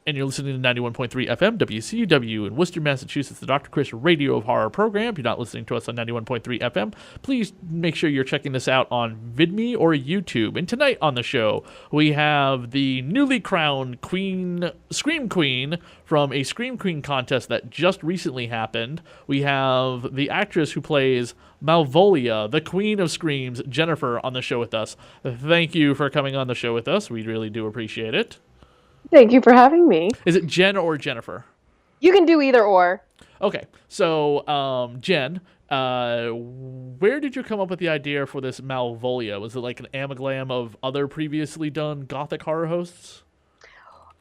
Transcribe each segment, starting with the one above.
And you're listening to 91.3 FM, WCUW in Worcester, Massachusetts, the Dr. Chris Radio of Horror program. If you're not listening to us on 91.3 FM, please make sure you're checking this out on VidMe or YouTube. And tonight on the show, we have the newly crowned Scream Queen from a Scream Queen contest that just recently happened. We have the actress who plays Malvolia, the Queen of Screams, Jennifer, on the show with us. Thank you for coming on the show with us. We really do appreciate it. Thank you for having me. Is it Jen or Jennifer? You can do either or. Okay, so Jen, where did you come up with the idea for this Malvolia? Was it like an amalgam of other previously done gothic horror hosts?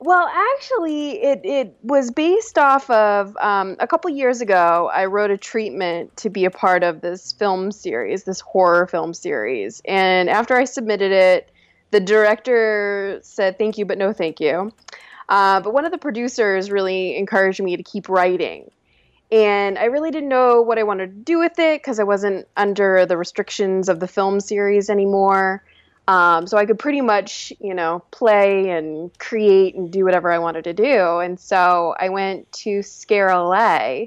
Well, actually, it was based off of a couple years ago. I wrote a treatment to be a part of this film series, this horror film series. And after I submitted it, the director said, thank you, but no thank you. But one of the producers really encouraged me to keep writing. And I really didn't know what I wanted to do with it because I wasn't under the restrictions of the film series anymore. So I could pretty much, play and create and do whatever I wanted to do. And so I went to Scare LA,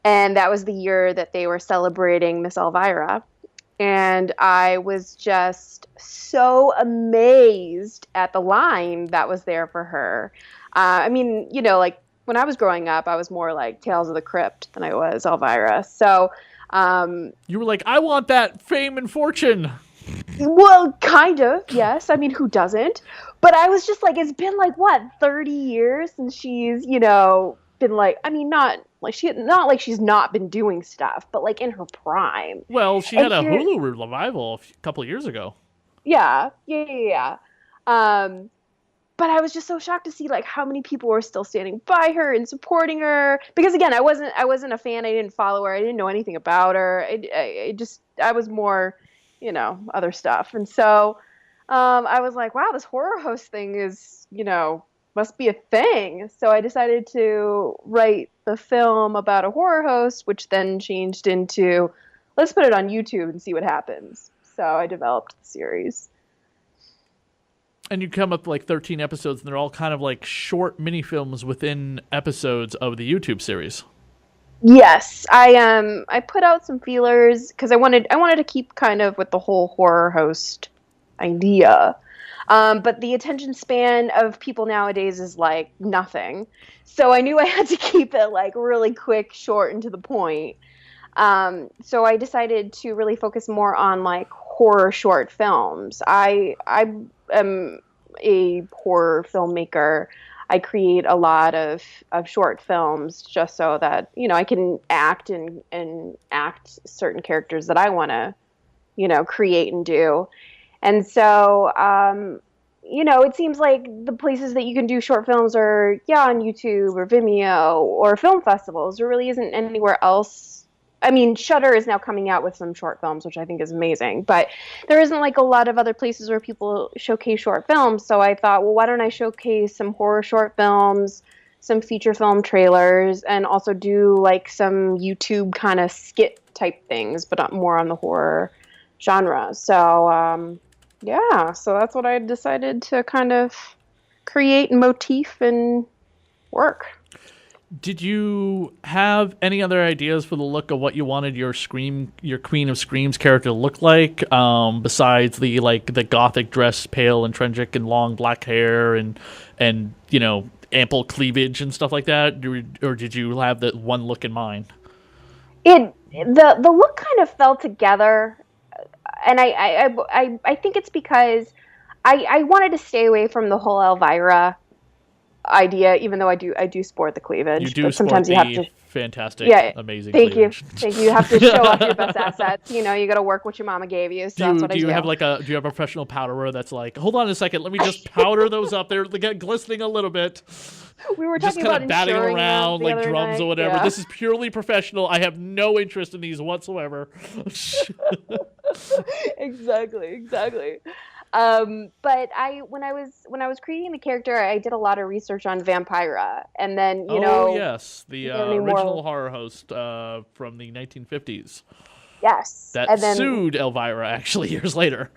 and that was the year that they were celebrating Miss Elvira. And I was just so amazed at the line that was there for her. Like when I was growing up, I was more like Tales of the Crypt than I was Elvira. So you were like, I want that fame and fortune. Well, kind of, yes. I mean, who doesn't? But I was just like, it's been like, what, 30 years since she's, been like, I mean, not like she's not been doing stuff, but like in her prime. Well, she had a Hulu revival a couple of years ago. Yeah. But I was just so shocked to see like how many people were still standing by her and supporting her. Because again, I wasn't a fan. I didn't follow her. I didn't know anything about her. I was more, other stuff. And so I was like, wow, this horror host thing is, must be a thing. So I decided to write the film about a horror host, which then changed into, let's put it on YouTube and see what happens. So I developed the series. And you come up with like 13 episodes, and they're all kind of like short mini films within episodes of the YouTube series. Yes, I put out some feelers because I wanted to keep kind of with the whole horror host idea. But the attention span of people nowadays is like nothing. So I knew I had to keep it like really quick, short, and to the point. So I decided to really focus more on like horror short films. I am a horror filmmaker. I create a lot of short films just so that, I can act and act certain characters that I want to, create and do. And so, it seems like the places that you can do short films are, on YouTube or Vimeo or film festivals. There really isn't anywhere else. I mean, Shudder is now coming out with some short films, which I think is amazing. But there isn't like a lot of other places where people showcase short films. So I thought, well, why don't I showcase some horror short films, some feature film trailers, and also do like some YouTube kind of skit type things, but more on the horror genre. So, so that's what I decided to kind of create and motif and work. Did you have any other ideas for the look of what you wanted your Queen of Screams character to look like, besides the gothic dress, pale and tragic and long black hair and ample cleavage and stuff like that, or did you have that one look in mind? The look kind of fell together, and I think it's because I wanted to stay away from the whole Elvira idea, even though I do sport the cleavage. You do, but sometimes sport you have to fantastic, amazing. Thank cleavage. you, thank you. You have to show off your best assets. You got to work what your mama gave you. So that's what I do. Do you have a professional powderer that's like, hold on a second, let me just powder those up there, they get glistening a little bit. We were just talking kind about of batting around like drums night. or whatever. Yeah. This is purely professional. I have no interest in these whatsoever. Exactly. But when I was creating the character, I did a lot of research on Vampira, and then yes, the original horror host from the 1950s. Yes. that And then sued Elvira actually years later.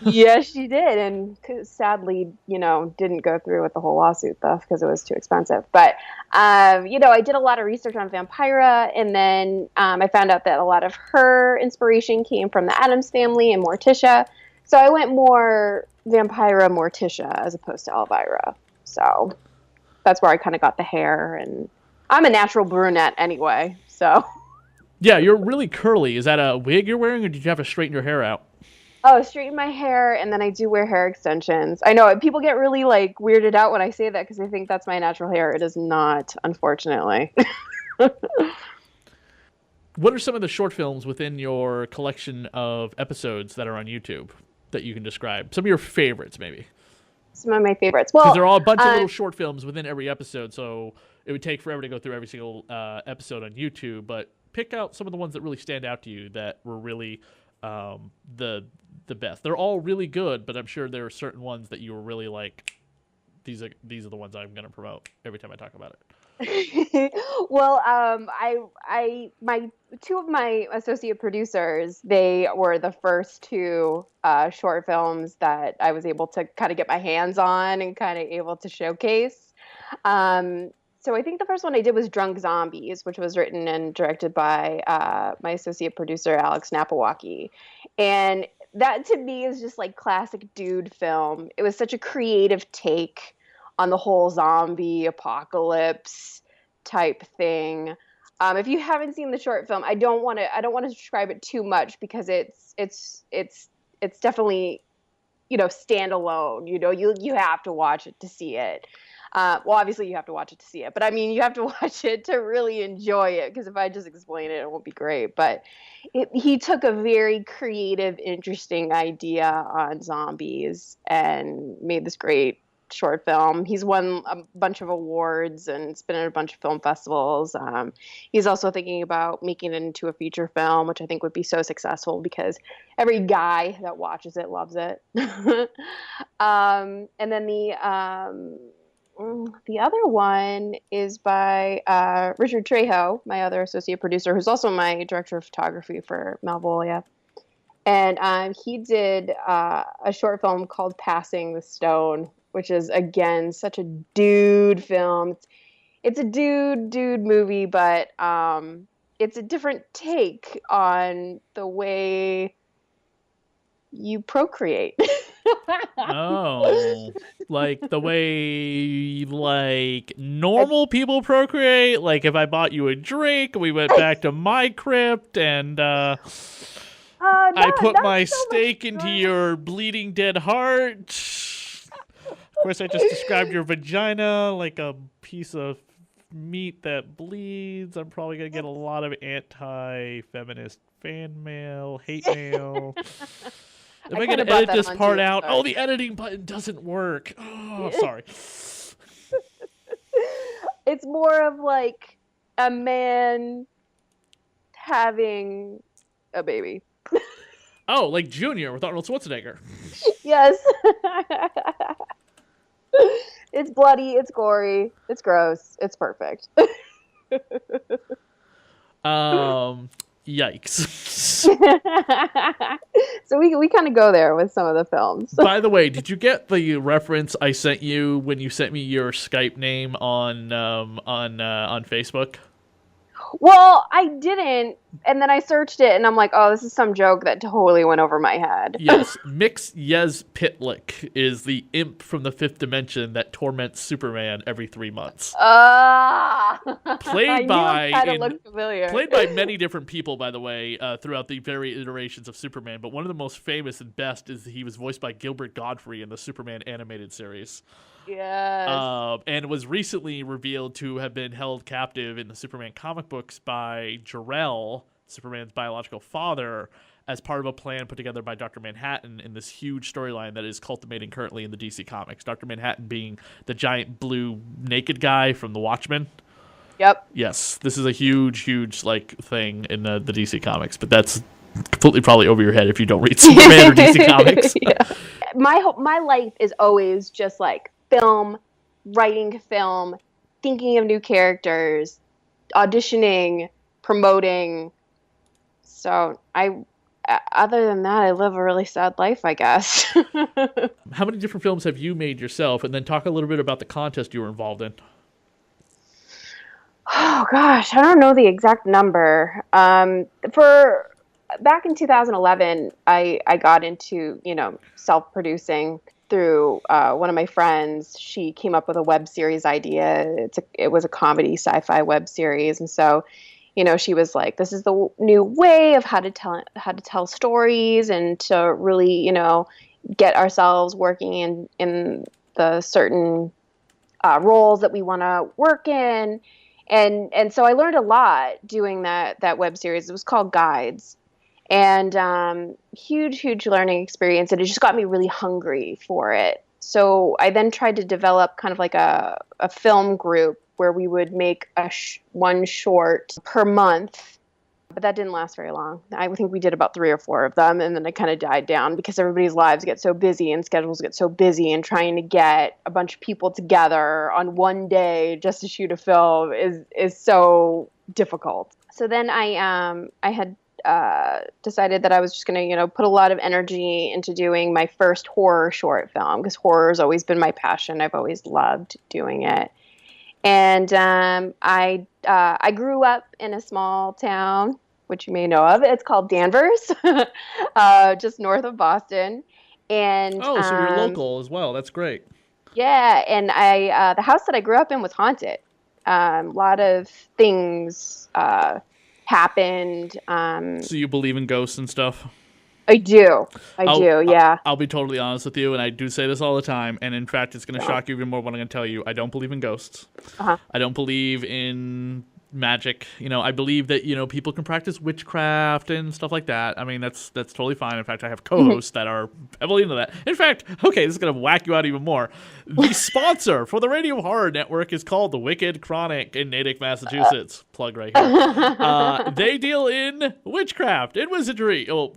yes, she did, and sadly, didn't go through with the whole lawsuit stuff because it was too expensive. But, I did a lot of research on Vampira, and then I found out that a lot of her inspiration came from the Addams Family and Morticia. So I went more Vampira, Morticia as opposed to Elvira. So that's where I kind of got the hair, and I'm a natural brunette anyway. So. Yeah, you're really curly. Is that a wig you're wearing, or did you have to straighten your hair out? Oh, straighten my hair, and then I do wear hair extensions. I know people get really weirded out when I say that because they think that's my natural hair. It is not, unfortunately. What are some of the short films within your collection of episodes that are on YouTube that you can describe? Some of your favorites, maybe. Some of my favorites. Because Well, there are a bunch of little short films within every episode, so it would take forever to go through every single episode on YouTube. But pick out some of the ones that really stand out to you that were really the best. They're all really good, but I'm sure there are certain ones that you were really like, these are the ones I'm going to promote every time I talk about it. Well, my two of my associate producers, they were the first two short films that I was able to kind of get my hands on and kind of able to showcase. So I think the first one I did was Drunk Zombies, which was written and directed by my associate producer, Alex Napawaki. And that to me is just like classic dude film. It was such a creative take on the whole zombie apocalypse type thing. If you haven't seen the short film, I don't want to describe it too much because it's definitely, standalone. You have to watch it to see it. Well, obviously you have to watch it to see it, but I mean, you have to watch it to really enjoy it, because if I just explain it, it won't be great. But he took a very creative, interesting idea on zombies and made this great short film. He's won a bunch of awards and it's been at a bunch of film festivals. He's also thinking about making it into a feature film, which I think would be so successful because every guy that watches it loves it. And then the other one is by Richard Trejo, my other associate producer, who's also my director of photography for Malvolia. And he did a short film called Passing the Stone, which is, again, such a dude film. It's a dude movie, but it's a different take on the way you procreate. Oh, like the way normal people procreate. Like if I bought you a drink, we went back to my crypt and I put my stake into your bleeding dead heart. Of course, I just described your vagina like a piece of meat that bleeds. I'm probably going to get a lot of anti-feminist fan mail, hate mail. Am I going to edit this part out? Oh, the editing button doesn't work. Oh, sorry. It's more of like a man having a baby. Oh, like Junior with Arnold Schwarzenegger. Yes. It's bloody, it's gory, it's gross, it's perfect. Yikes. So we kind of go there with some of the films. By the way, did you get the reference I sent you when you sent me your Skype name on Facebook? Well, I didn't, and then I searched it, and I'm like, oh, this is some joke that totally went over my head. Yes, Mix Yez Pitlick is the imp from the fifth dimension that torments Superman every 3 months. Played by many different people, by the way, throughout the various iterations of Superman, but one of the most famous and best is he was voiced by Gilbert Gottfried in the Superman animated series. Yes. And was recently revealed to have been held captive in the Superman comic books by Jor-El, Superman's biological father, as part of a plan put together by Dr. Manhattan in this huge storyline that is culminating currently in the DC Comics. Dr. Manhattan being the giant blue naked guy from The Watchmen. Yep. Yes, this is a huge thing in the DC Comics, but that's completely probably over your head if you don't read Superman or DC Comics. Yeah. My life is always just like film, writing film, thinking of new characters, auditioning, promoting, So other than that, I live a really sad life, I guess. How many different films have you made yourself? And then talk a little bit about the contest you were involved in. Oh gosh, I don't know the exact number. For back in 2011, I got into, self-producing through one of my friends. She came up with a web series idea. It was a comedy sci-fi web series, and so, she was like, "This is the new way of how to tell stories and to really, get ourselves working in the certain roles that we want to work in." And so I learned a lot doing that web series. It was called Guides, and huge learning experience. And it just got me really hungry for it. So I then tried to develop kind of like a film group where we would make one short per month. But that didn't last very long. I think we did about 3 or 4 of them, and then it kind of died down because everybody's lives get so busy and schedules get so busy, and trying to get a bunch of people together on one day just to shoot a film is so difficult. So then I had decided that I was just going to put a lot of energy into doing my first horror short film, because horror has always been my passion. I've always loved doing it. And I grew up in a small town, which you may know of. It's called Danvers, just north of Boston. And so you're local as well. That's great. Yeah, and the house that I grew up in was haunted. A lot of things happened. So you believe in ghosts and stuff? I do, yeah. I'll be totally honest with you, and I do say this all the time, and in fact, it's going to shock you even more what I'm going to tell you. I don't believe in ghosts. Uh-huh. I don't believe in magic. I believe that, people can practice witchcraft and stuff like that. I mean, that's totally fine. In fact, I have co-hosts that are heavily into that. In fact, okay, this is going to whack you out even more. The sponsor for the Radio Horror Network is called The Wicked Chronic in Natick, Massachusetts. Plug right here. They deal in witchcraft and wizardry. Well,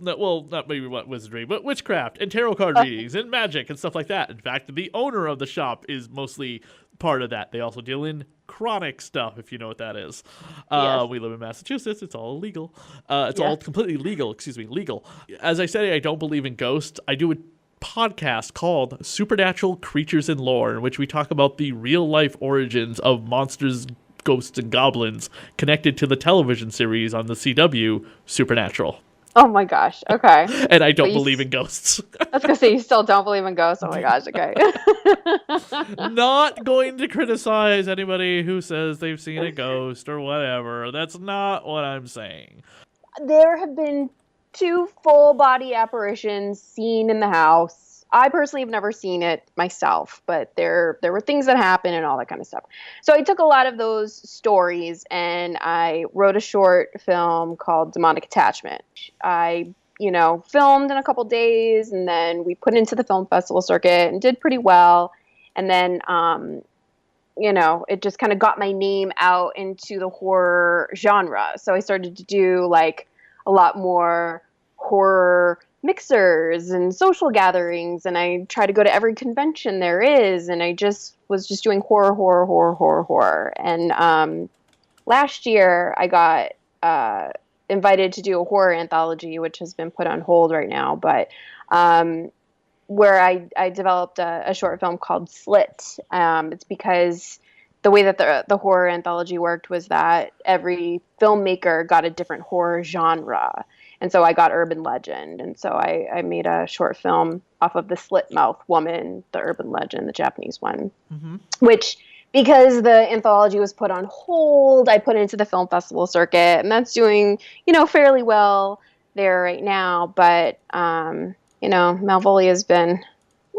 not maybe wizardry, but witchcraft and tarot card readings and magic and stuff like that. In fact, the owner of the shop is mostly part of that. They also deal in chronic stuff, if you know what that is. Yes. We live in Massachusetts. It's all illegal. It's all completely legal. Legal. As I said, I don't believe in ghosts. I do a podcast called Supernatural Creatures and Lore, in which we talk about the real life origins of monsters, ghosts, and goblins connected to the television series on the CW, Supernatural. Oh my gosh, okay. And I don't believe in ghosts. I was going to say, you still don't believe in ghosts? Oh my gosh, okay. Not going to criticize anybody who says they've seen a ghost or whatever. That's not what I'm saying. There have been 2 full body apparitions seen in the house. I personally have never seen it myself, but there were things that happened and all that kind of stuff. So I took a lot of those stories and I wrote a short film called Demonic Attachment. I, filmed in a couple days, and then we put it into the film festival circuit and did pretty well. And then, it just kind of got my name out into the horror genre. So I started to do like a lot more horror mixers and social gatherings, and I try to go to every convention there is, and I was doing horror. And last year I got invited to do a horror anthology, which has been put on hold right now, but where I developed a short film called Slit. It's because the way that the horror anthology worked was that every filmmaker got a different horror genre. And so I got urban legend. And so I made a short film off of the slit mouth woman, the urban legend, the Japanese one, which, because the anthology was put on hold, I put it into the film festival circuit, and that's doing, fairly well there right now. But, Malvolia has been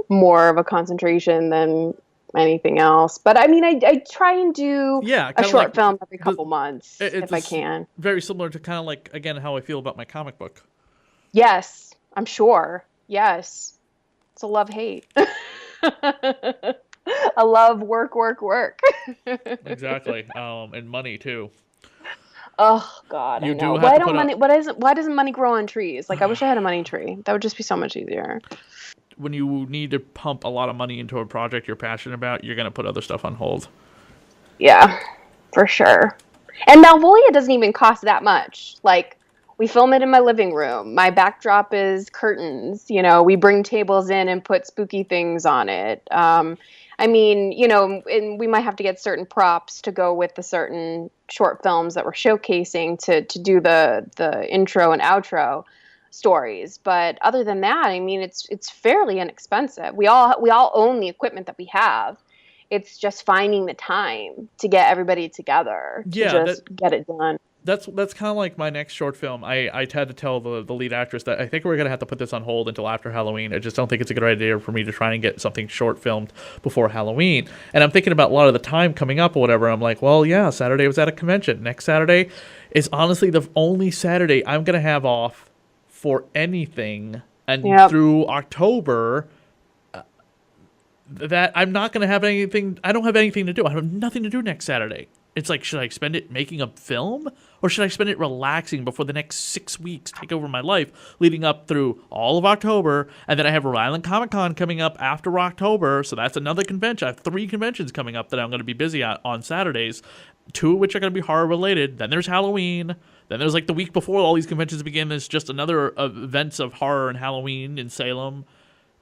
more of a concentration than anything else. But I mean, I try and do a short film every couple months if I can. Very similar to kind of like, again, how I feel about my comic book. Yes, I'm sure. Yes. It's a love-hate. I love work. Exactly. And money too. Oh God, I know. Why doesn't money grow on trees? Like, I wish I had a money tree. That would just be so much easier. When you need to pump a lot of money into a project you're passionate about, you're going to put other stuff on hold. Yeah, for sure. And Malvolia doesn't even cost that much. Like, We film it in my living room. My backdrop is curtains. We bring tables in and put spooky things on it. I mean, and we might have to get certain props to go with the certain short films that we're showcasing to do the intro and outro stories. But other than that, I mean, it's fairly inexpensive. We all own the equipment that we have. It's just finding the time to get everybody together to get it done. That's kind of like my next short film. I had to tell the lead actress that I think we're going to have to put this on hold until after Halloween. I just don't think it's a good idea for me to try and get something short filmed before Halloween. And I'm thinking about a lot of the time coming up or whatever. I'm like, well, yeah, Saturday was at a convention. Next Saturday is honestly the only Saturday I'm going to have off for anything. And through October, that I'm not going to have anything. I don't have anything to do. I have nothing to do next Saturday. It's like, should I spend it making a film, or should I spend it relaxing before the next 6 weeks take over my life, leading up through all of October, and then I have Rhode Island Comic Con coming up after October, so that's another convention. I have 3 conventions coming up that I'm going to be busy at on Saturdays, 2 of which are going to be horror-related. Then there's Halloween. Then there's like the week before all these conventions begin, there's just another events of horror and Halloween in Salem.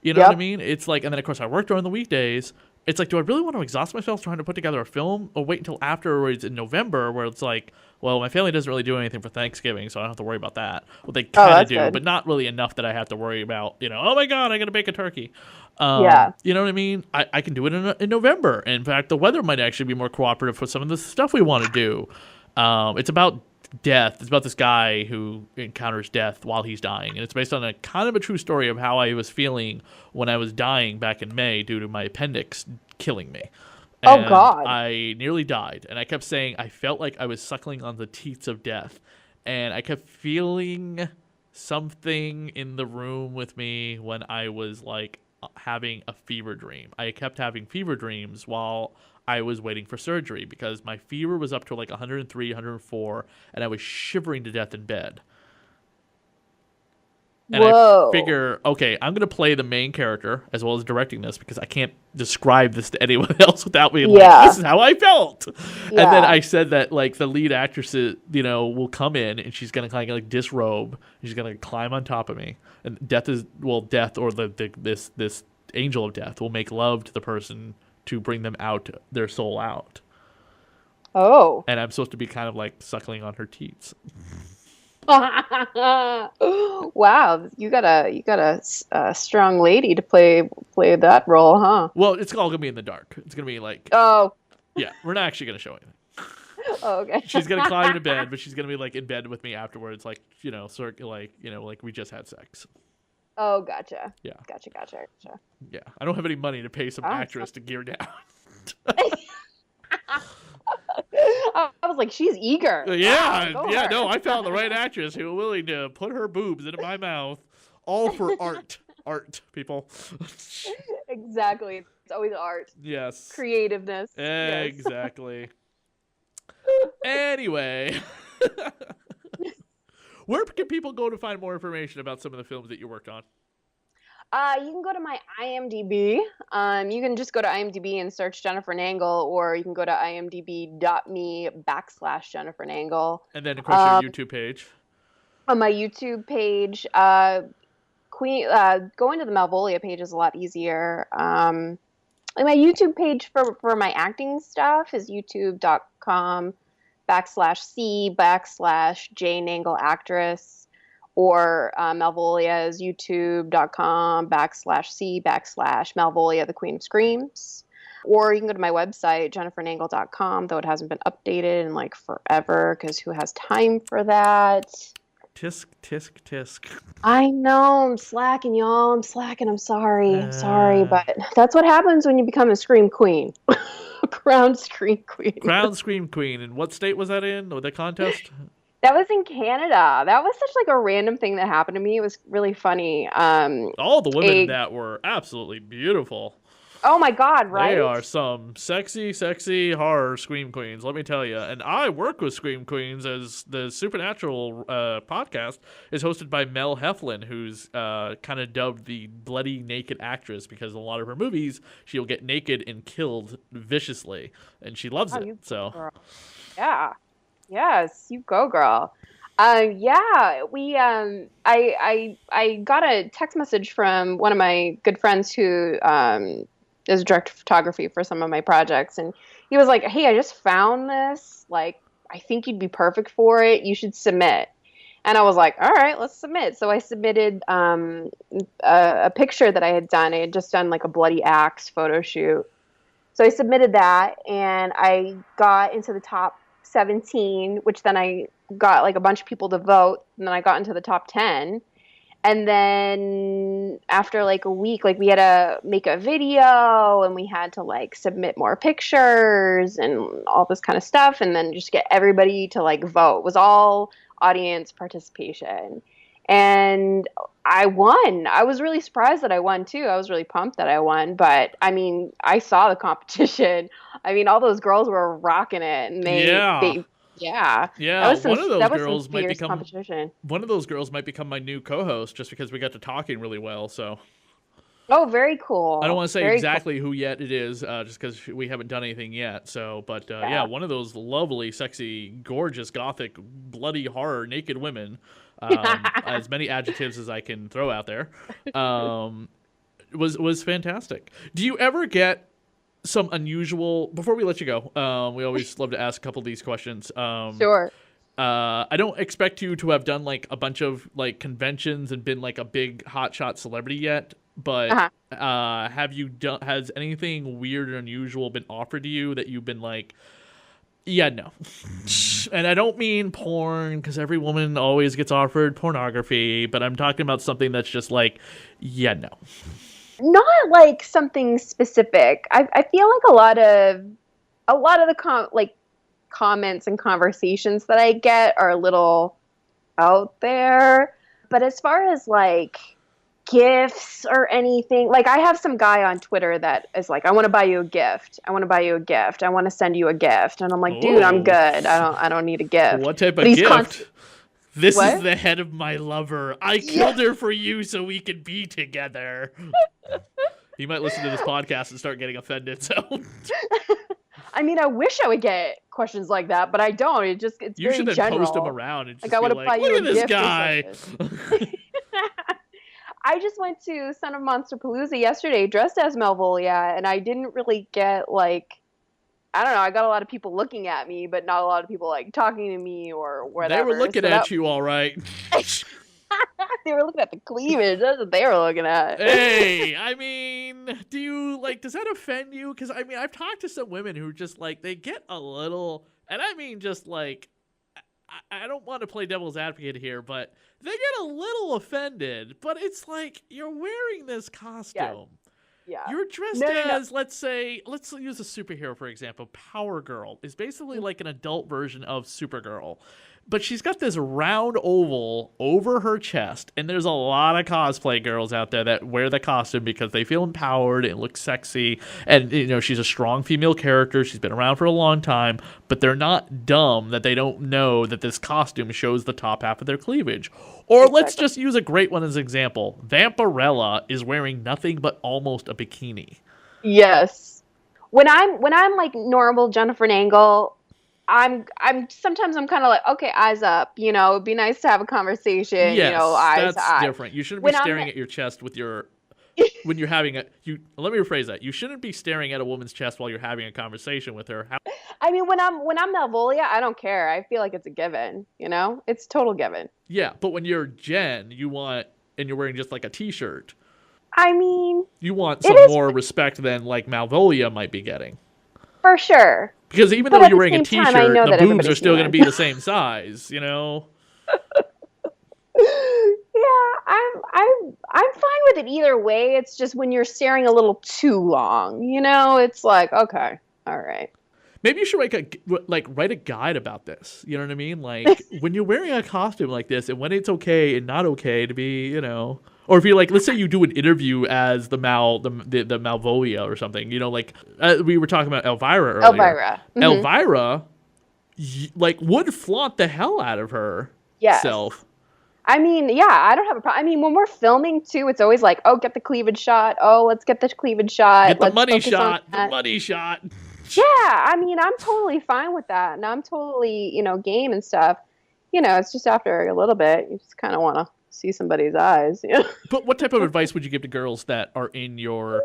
You know what I mean? It's like, and then of course I work during the weekdays. It's like, do I really want to exhaust myself trying to put together a film, or wait until afterwards in November where it's like, well, my family doesn't really do anything for Thanksgiving, so I don't have to worry about that. Well, they kind of do, good. But not really enough that I have to worry about, oh my God, I got to bake a turkey. You know what I mean? I can do it in November. In fact, the weather might actually be more cooperative for some of the stuff we want to do. It's about death. It's about this guy who encounters death while he's dying, and it's based on a kind of a true story of how I was feeling when I was dying back in May due to my appendix killing me. And God. I nearly died, and I kept saying I felt like I was suckling on the teats of death, and I kept feeling something in the room with me when I was like having a fever dream. I kept having fever dreams while I was waiting for surgery because my fever was up to like 103, 104, and I was shivering to death in bed. And I figure, okay, I'm going to play the main character as well as directing this because I can't describe this to anyone else without being like, this is how I felt. Yeah. And then I said that like the lead actress, will come in and she's going to kind of like disrobe. She's going to climb on top of me. And death or this angel of death will make love to the person to bring them out, their soul out. Oh. And I'm supposed to be kind of like suckling on her teats. Wow, you got a strong lady to play that role, huh? Well, it's all gonna be in the dark. It's gonna be like, yeah, we're not actually gonna show anything. Oh, okay. She's gonna climb into bed, but she's gonna be like in bed with me afterwards, like like we just had sex. Oh, gotcha. Yeah. Gotcha. Yeah, I don't have any money to pay some actress to gear down. I was like, she's eager. Yeah, no, I found the right actress who was willing to put her boobs into my mouth, all for art, people. Exactly, it's always art. Yes. Creativeness. Exactly. Anyway, where can people go to find more information about some of the films that you worked on? You can go to my IMDb. You can just go to IMDb and search Jennifer Nangle, or you can go to imdb.me/Jennifer Nangle. And then, of course, your YouTube page. On my YouTube page, going to the Malvolia page is a lot easier. And my YouTube page for my acting stuff is youtube.com/C/J Nangle actress. Or Malvolia is youtube.com/C/Malvolia, the Queen of Screams. Or you can go to my website, jennifernangle.com, though it hasn't been updated in like forever, because who has time for that? Tisk, tisk, tisk. I know, I'm slacking, y'all. I'm slacking. I'm sorry, but that's what happens when you become a Scream Queen. Crowned Scream Queen. Crowned Scream Queen. And what state was that in, or the contest? That was in Canada. That was such like a random thing that happened to me. It was really funny. All the women that were absolutely beautiful. Oh my God, right? They are some sexy, sexy horror Scream Queens, let me tell you. And I work with Scream Queens, as the Supernatural podcast is hosted by Mel Heflin, who's kind of dubbed the bloody naked actress because in a lot of her movies, she'll get naked and killed viciously. And she loves it. Girl. Yeah. Yes, you go, girl. Yeah, I got a text message from one of my good friends who does direct photography for some of my projects, and he was like, "Hey, I just found this. Like, I think you'd be perfect for it. You should submit." And I was like, "All right, let's submit." So I submitted a picture that I had done. I had just done like a bloody axe photo shoot. So I submitted that, and I got into the top 17, which then I got like a bunch of people to vote, and then I got into the top 10. And then after like a week, like we had to make a video, and we had to like submit more pictures and all this kind of stuff, and then just get everybody to like vote. It was all audience participation. And I won. I was really surprised that I won too. I was really pumped that I won, but I mean, I saw the competition. I mean, all those girls were rocking it, and Yeah. yeah, Yeah, that was one of those some girls might fierce become competition. one of those girls might become my new co-host just because we got to talking really well. So Oh, very I don't cool. want to say Very cool. exactly who yet it is, just because we haven't done anything yet. So, but yeah, Yeah. one of those lovely, sexy, gorgeous, gothic, bloody horror, naked women, as many adjectives as I can throw out there, um, was fantastic. Do you ever get some unusual? Before we let you go, we always love to ask a couple of these questions. Sure. I don't expect you to have done like a bunch of like conventions and been like a big hotshot celebrity yet, but Uh-huh. have you done? Has anything weird or unusual been offered to you that you've been like, yeah, no? And I don't mean porn because every woman always gets offered pornography, but I'm talking about something that's just like, yeah, no. Not like something specific. I feel like a lot of the comments and conversations that I get are a little out there. But as far as like gifts or anything, like I have some guy on Twitter that is like, I want to buy you a gift. I want to buy you a gift. I want to send you a gift. And I'm like, dude, I'm Oh, good. I don't need a gift. what type But of he's gift? This is what? the head of my lover. I Yeah. killed her for you so we could be together. He might listen to this podcast and start getting offended. So I mean, I wish I would get questions like that, but I don't. It's you should very then post them general. around and Like just I be want to buy like, "Look you a at this gift or guy." something. I just went to Son of Monster Palooza yesterday dressed as Malvolia, and I didn't really get like, I don't know. I got a lot of people looking at me, but not a lot of people like talking to me or They were whatever. looking So that at you, all right. they were looking at the cleavage. That's what they were looking at. Hey, I mean, do you like? Does that offend you? Because I mean, I've talked to some women who just like they get a little, and I mean, just like I don't want to play devil's advocate here, but they get a little offended. But it's like you're wearing this Yes. costume. Yeah. You're dressed No, no, no. as, let's say, let's use a superhero for example. Power Girl is basically like an adult version of Supergirl. But she's got this round oval over her chest, and there's a lot of cosplay girls out there that wear the costume because they feel empowered, it looks sexy, and you know, she's a strong female character, she's been around for a long time, but they're not dumb that they don't know that this costume shows the top half of their cleavage. Or let's Exactly. just use a great one as an example. Vampirella is wearing nothing but almost a bikini. Yes. When I'm like normal Jennifer Nangle, I'm sometimes I'm kind of like, okay, eyes up, it'd be nice to have a conversation, Yes, eyes to that's eye. different. You shouldn't be When I'm staring at your chest with your when you're having a you let me rephrase that. You shouldn't be staring at a woman's chest while you're having a conversation with her. I mean, when I'm Malvolia, I don't care. I feel like it's a given, It's total given. Yeah, but when you're Jen, and you're wearing just like a t-shirt, I mean, you want it some is more respect than like Malvolia might be getting. for sure. Because even But though at you're the wearing a same time, I t-shirt, know the that boobs are everybody's still going to human. be the same size, Yeah, I'm fine with it either way. It's just when you're staring a little too long, it's like, okay, all right. Maybe you should write a guide about this. You know what I mean? Like when you're wearing a costume like this, and when it's okay and not okay to be, or if you like, let's say you do an interview as the Malvolia or something. Like we were talking about Elvira earlier. Elvira. Mhm. Elvira, like would flaunt the hell out of Yes. herself. I mean, yeah, I don't have a problem. I mean, when we're filming too, it's always like, oh, get the cleavage shot. Oh, let's get the cleavage shot. Get the Let's money focus on shot. The that. money shot. Yeah, I mean, I'm totally fine with that, and I'm totally, game and stuff. it's just after a little bit, you just kind of want to see somebody's eyes. But what type of advice would you give to girls that are in your,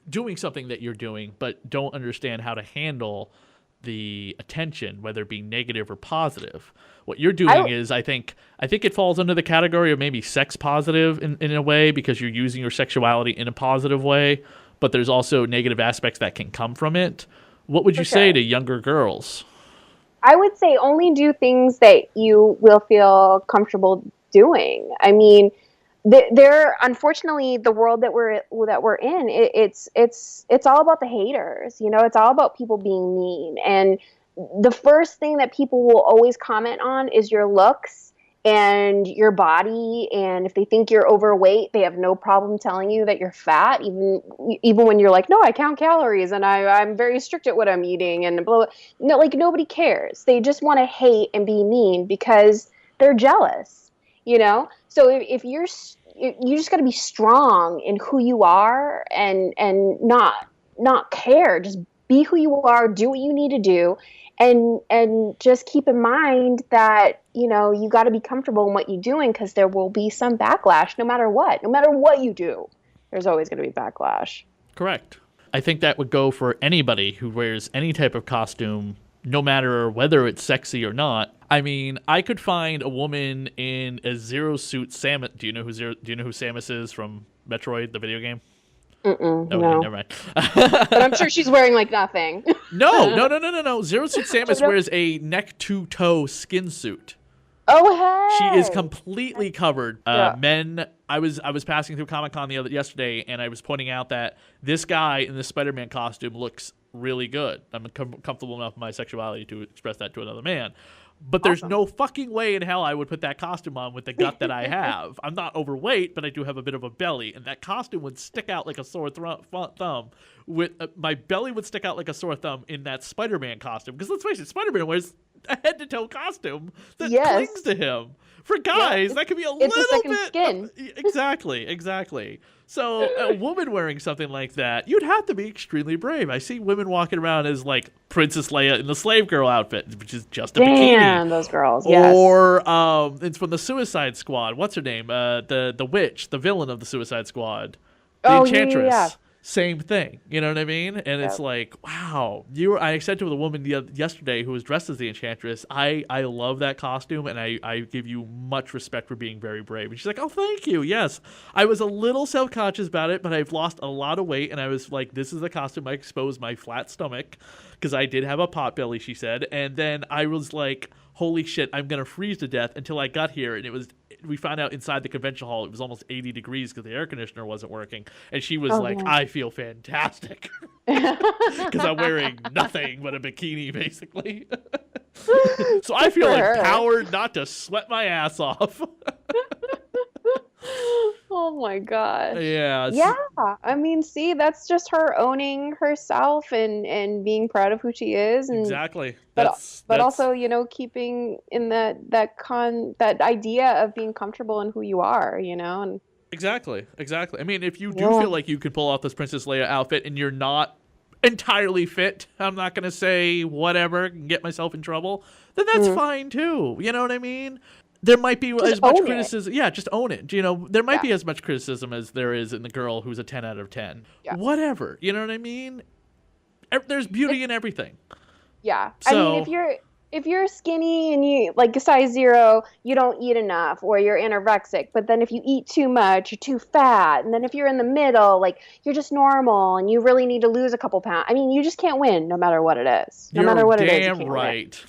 doing something that you're doing, but don't understand how to handle the attention, whether it be negative or positive? What you're doing is, I think it falls under the category of maybe sex positive in a way, because you're using your sexuality in a positive way, but there's also negative aspects that can come from it. What would you say to younger girls? I would say only do things that you will feel comfortable doing. I mean, unfortunately, the world that we're in, it's all about the haters. It's all about people being mean, and the first thing that people will always comment on is your looks and your body. And if they think you're overweight, they have no problem telling you that you're fat, even when you're like, no, I count calories and I'm very strict at what I'm eating and blah, blah. No, like, nobody cares. They just want to hate and be mean because they're jealous, So if you just got to be strong in who you are and not care. Just be who you are, do what you need to do. And just keep in mind that, you got to be comfortable in what you're doing, because there will be some backlash no matter what. No matter what you do, there's always going to be backlash. Correct. I think that would go for anybody who wears any type of costume, no matter whether it's sexy or not. I mean, I could find a woman in a Zero Suit Samus. Do you know who Samus is from Metroid, the video game? No. Never mind. But I'm sure she's wearing like nothing. No. Zero Suit Samus wears a neck to toe skin suit. Oh, hey! She is completely covered. Men, I was passing through Comic-Con yesterday, and I was pointing out that this guy in the Spider-Man costume looks really good. I'm comfortable enough in my sexuality to express that to another man. But there's no fucking way in hell I would put that costume on with the gut that I have. I'm not overweight, but I do have a bit of a belly, and that costume would stick out like a sore thumb. My belly would stick out like a sore thumb in that Spider-Man costume. Because let's face it, Spider-Man wears a head-to-toe costume that clings to him. For guys, that could be a little bit... Skin. Exactly. So a woman wearing something like that, you'd have to be extremely brave. I see women walking around as like Princess Leia in the slave girl outfit, which is just a bikini. Damn, those girls, yes. Or it's from the Suicide Squad. What's her name? The witch, the villain of the Suicide Squad. The Enchantress. Yeah. Same thing, you know what I mean? And it's like, wow. I said to the woman yesterday who was dressed as the Enchantress, I love that costume, and I give you much respect for being very brave. And she's like, oh, thank you. Yes. I was a little self-conscious about it, but I've lost a lot of weight, and I was like, this is the costume I exposed my flat stomach, because I did have a pot belly, she said. And then I was like, holy shit, I'm going to freeze to death, until I got here, and we found out inside the convention hall it was almost 80 degrees because the air conditioner wasn't working. And she was like, I feel fantastic because I'm wearing nothing but a bikini, basically. So I feel empowered not to sweat my ass off. Oh my gosh. Yeah. Yeah. I mean, see, that's just her owning herself and being proud of who she is. And, exactly. But also, keeping in that idea of being comfortable in who you are, and Exactly. I mean, if you do feel like you could pull off this Princess Leia outfit and you're not entirely fit, I'm not going to say whatever and get myself in trouble, then that's fine too. You know what I mean? There might be as much criticism. Yeah, just own it. There might be as much criticism as there is in the girl who's a 10 out of 10. Yeah. Whatever. You know what I mean? There's beauty in everything. Yeah. So, I mean, if you're skinny and you like a size 0, you don't eat enough, or you're anorexic. But then if you eat too much, you're too fat. And then if you're in the middle, like, you're just normal and you really need to lose a couple pounds. I mean, you just can't win no matter what it is. No matter what it is. You're damn right.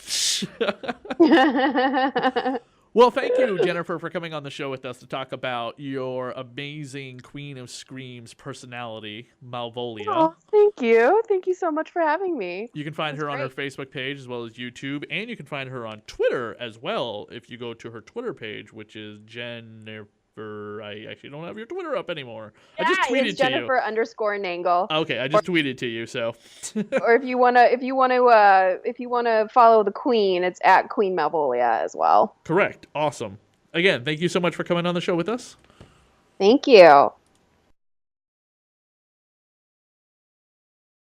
Well, thank you, Jennifer, for coming on the show with us to talk about your amazing Queen of Screams personality, Malvolia. Oh, thank you. Thank you so much for having me. You can find her on her Facebook page as well as YouTube, and you can find her on Twitter as well if you go to her Twitter page, which is Jennifer. I actually don't have your Twitter up anymore. Yeah, I just tweeted it's Jennifer to you. _Nangle. Okay, I just tweeted to you, so. Or if you wanna follow the Queen, it's at Queen Malvolia as well. Correct. Awesome. Again, thank you so much for coming on the show with us. Thank you.